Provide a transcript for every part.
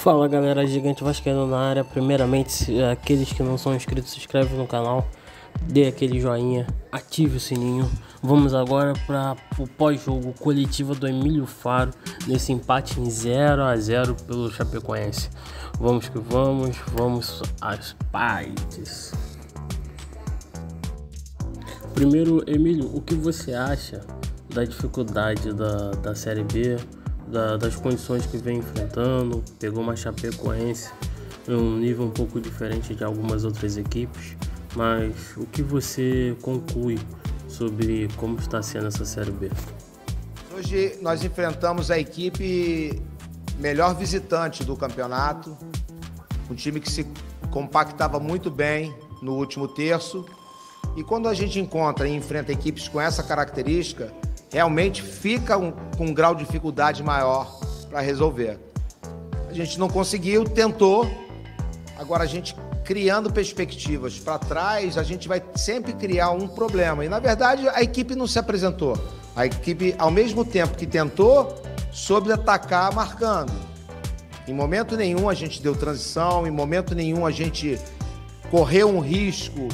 Fala galera, Gigante Vascaíno na área. Primeiramente, aqueles que não são inscritos, se inscreve no canal, dê aquele joinha, ative o sininho. Vamos agora para o pós-jogo coletiva do Emílio Faro, nesse empate em 0-0 pelo Chapecoense. Vamos que vamos às partes. Primeiro, Emílio, o que você acha da dificuldade da Série B? Das condições que vem enfrentando, pegou uma Chapecoense em um nível um pouco diferente de algumas outras equipes, mas o que você conclui sobre como está sendo essa Série B? Hoje nós enfrentamos a equipe melhor visitante do campeonato, um time que se compactava muito bem no último terço, e quando a gente encontra e enfrenta equipes com essa característica, realmente fica com um grau de dificuldade maior para resolver. A gente não conseguiu, tentou, agora a gente criando perspectivas para trás, a gente vai sempre criar um problema. E na verdade a equipe não se apresentou. A equipe, ao mesmo tempo que tentou, soube atacar marcando. Em momento nenhum a gente deu transição, em momento nenhum a gente correu um risco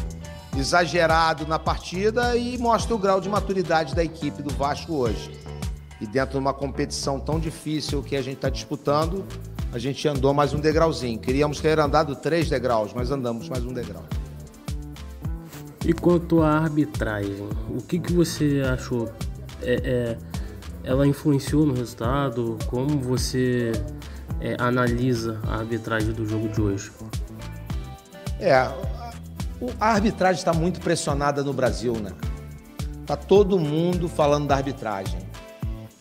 exagerado na partida e mostra o grau de maturidade da equipe do Vasco hoje. E dentro de uma competição tão difícil que a gente está disputando, a gente andou mais um degrauzinho. Queríamos ter andado 3 degraus, mas andamos mais um degrau. E quanto à arbitragem, o que você achou? Ela influenciou no resultado? Como você analisa a arbitragem do jogo de hoje? A arbitragem está muito pressionada no Brasil, né? Tá todo mundo falando da arbitragem.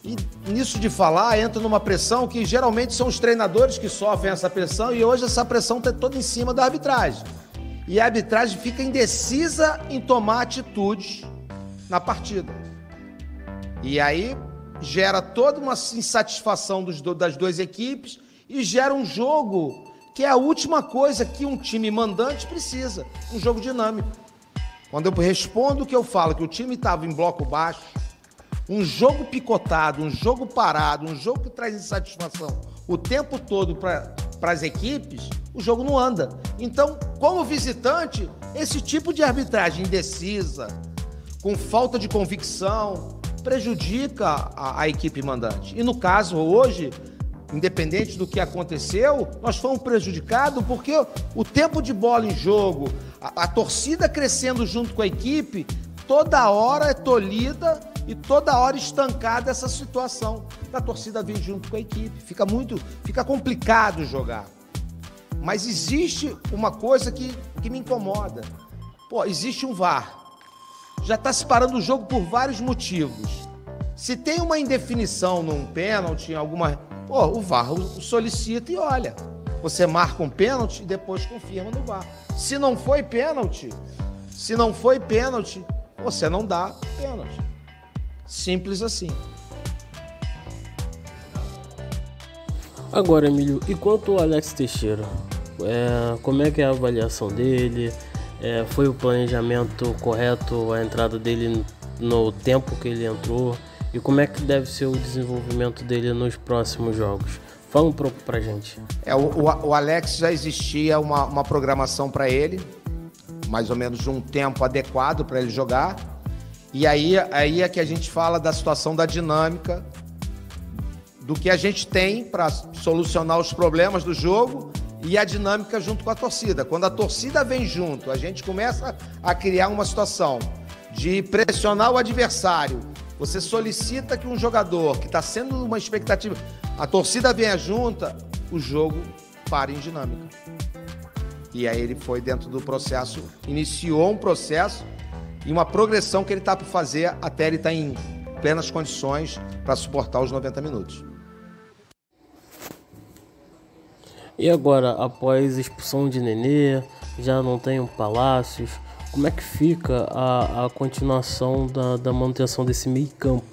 E nisso de falar, entra numa pressão que geralmente são os treinadores que sofrem essa pressão, e hoje essa pressão está toda em cima da arbitragem. E a arbitragem fica indecisa em tomar atitudes na partida. E aí gera toda uma insatisfação das duas equipes e gera um jogo que é a última coisa que um time mandante precisa, um jogo dinâmico. Quando eu respondo o que eu falo, que o time estava em bloco baixo, um jogo picotado, um jogo parado, um jogo que traz insatisfação o tempo todo para as equipes, o jogo não anda. Então, como visitante, esse tipo de arbitragem indecisa, com falta de convicção, prejudica a equipe mandante. E no caso, hoje, independente do que aconteceu, nós fomos prejudicados porque o tempo de bola em jogo, a torcida crescendo junto com a equipe, toda hora é tolhida e toda hora estancada essa situação da torcida vir junto com a equipe. Fica complicado jogar. Mas existe uma coisa que me incomoda. Existe um VAR. Já está se parando o jogo por vários motivos. Se tem uma indefinição num pênalti, em alguma... o VAR solicita e olha. Você marca um pênalti e depois confirma no VAR. Se não foi pênalti, você não dá pênalti. Simples assim. Agora, Emílio, e quanto ao Alex Teixeira? Como é que é a avaliação dele? Foi o planejamento correto a entrada dele no tempo que ele entrou? E como é que deve ser o desenvolvimento dele nos próximos jogos? Fala um pouco pra gente. O Alex já existia uma programação para ele, mais ou menos de um tempo adequado para ele jogar. E aí é que a gente fala da situação da dinâmica, do que a gente tem para solucionar os problemas do jogo e a dinâmica junto com a torcida. Quando a torcida vem junto, a gente começa a criar uma situação de pressionar o adversário. Você solicita que um jogador que está sendo uma expectativa, a torcida venha junta, o jogo para em dinâmica. E aí ele foi dentro do processo, iniciou um processo e uma progressão que ele está por fazer até ele estar em plenas condições para suportar os 90 minutos. E agora, após a expulsão de Nenê, já não tem o Palácios, como é que fica a continuação da manutenção desse meio campo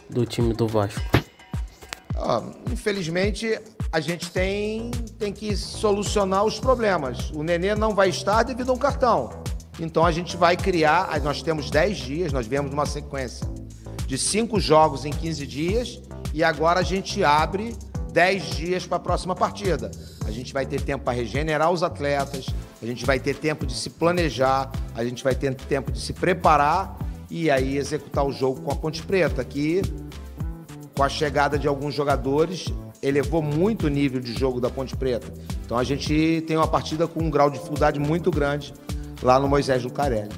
do time do Vasco? Infelizmente, a gente tem que solucionar os problemas. O Nenê não vai estar devido a um cartão. Então a gente vai criar, nós temos 10 dias, nós viemos numa sequência de 5 jogos em 15 dias e agora a gente abre 10 dias para a próxima partida. A gente vai ter tempo para regenerar os atletas, a gente vai ter tempo de se planejar, a gente vai ter tempo de se preparar e aí executar o jogo com a Ponte Preta, que com a chegada de alguns jogadores elevou muito o nível de jogo da Ponte Preta. Então a gente tem uma partida com um grau de dificuldade muito grande lá no Moisés Lucarelli.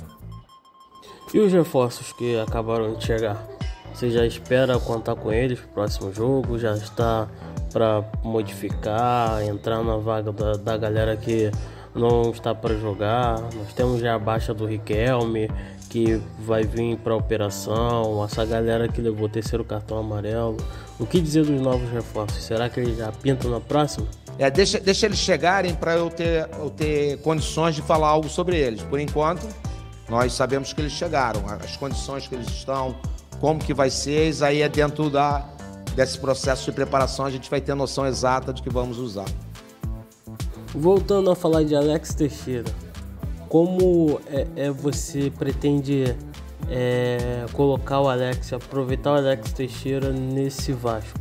E os reforços que acabaram de chegar? Você já espera contar com eles pro próximo jogo? Já está para modificar, entrar na vaga da galera que não está para jogar? Nós temos já a baixa do Riquelme, que vai vir para a operação, essa galera que levou o terceiro cartão amarelo. O que dizer dos novos reforços? Será que eles já pintam na próxima? Deixa eles chegarem para eu ter condições de falar algo sobre eles. Por enquanto, nós sabemos que eles chegaram, as condições que eles estão, como que vai ser, isso aí é dentro desse processo de preparação, a gente vai ter noção exata de que vamos usar. Voltando a falar de Alex Teixeira, como você pretende colocar o Alex, aproveitar o Alex Teixeira nesse Vasco?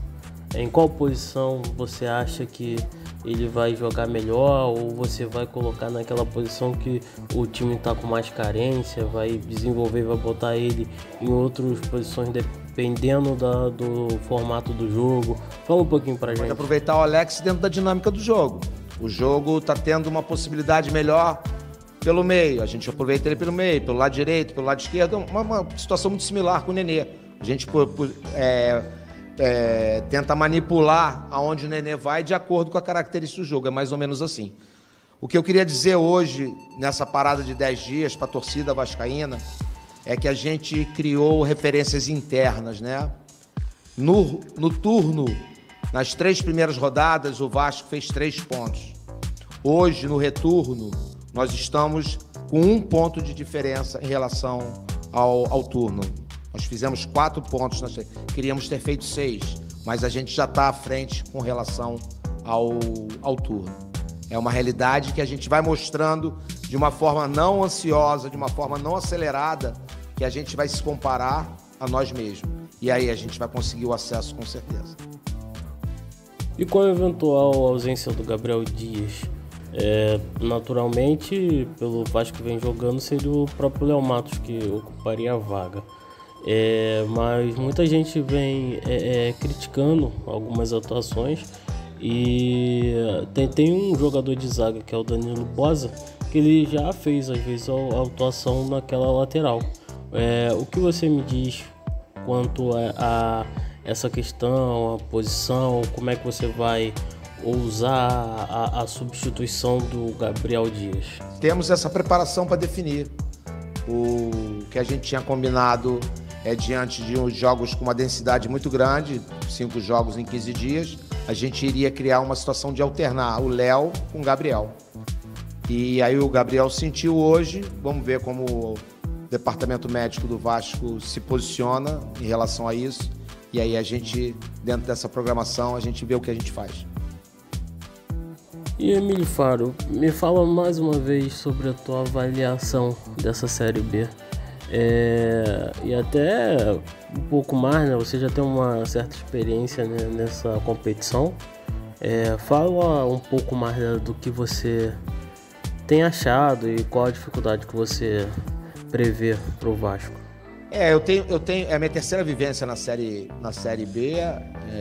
Em qual posição você acha que ele vai jogar melhor, ou você vai colocar naquela posição que o time está com mais carência, vai desenvolver, vai botar ele em outras posições dependendo do formato do jogo? Fala um pouquinho pra gente. Pode aproveitar o Alex dentro da dinâmica do jogo. O jogo está tendo uma possibilidade melhor pelo meio, a gente aproveita ele pelo meio, pelo lado direito, pelo lado esquerdo, uma situação muito similar com o Nenê. A gente tenta manipular aonde o Nenê vai de acordo com a característica do jogo, é mais ou menos assim. O que eu queria dizer hoje, nessa parada de 10 dias para a torcida vascaína, é que a gente criou referências internas, né? No turno, nas 3 primeiras rodadas, o Vasco fez 3 pontos. Hoje, no retorno, nós estamos com 1 ponto de diferença em relação ao turno. Nós fizemos 4 pontos, nós queríamos ter feito 6, mas a gente já está à frente com relação ao turno. É uma realidade que a gente vai mostrando de uma forma não ansiosa, de uma forma não acelerada, que a gente vai se comparar a nós mesmos. E aí a gente vai conseguir o acesso com certeza. E com a eventual ausência do Gabriel Dias? Naturalmente, pelo Vasco que vem jogando, seria o próprio Léo Matos que ocuparia a vaga. Mas muita gente vem criticando algumas atuações e tem um jogador de zaga que é o Danilo Boza, que ele já fez às vezes a atuação naquela lateral. O que você me diz quanto a essa questão, a posição, como é que você vai usar a substituição do Gabriel Dias? Temos essa preparação para definir. O que a gente tinha combinado diante de uns jogos com uma densidade muito grande, 5 jogos em 15 dias, a gente iria criar uma situação de alternar o Léo com o Gabriel. E aí o Gabriel sentiu hoje, vamos ver como o departamento médico do Vasco se posiciona em relação a isso. E aí a gente, dentro dessa programação, a gente vê o que a gente faz. E Emílio Faro, me fala mais uma vez sobre a tua avaliação dessa Série B. E até um pouco mais, né? Você já tem uma certa experiência, né, nessa competição. Fala um pouco mais, né, do que você tem achado e qual a dificuldade que você prevê para o Vasco. Eu tenho é a minha terceira vivência na série B.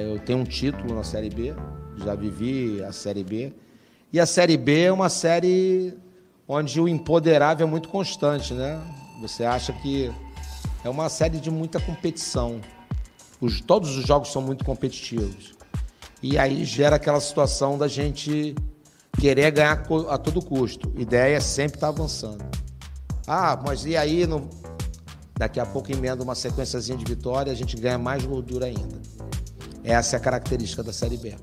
Eu tenho um título na Série B, já vivi a Série B. E a Série B é uma série onde o imponderável é muito constante, né? Você acha que é uma série de muita competição. Todos os jogos são muito competitivos. E aí gera aquela situação da gente querer ganhar a todo custo. A ideia é sempre estar avançando. Mas e aí, daqui a pouco emenda uma sequenciazinha de vitória, a gente ganha mais gordura ainda. Essa é a característica da Série B.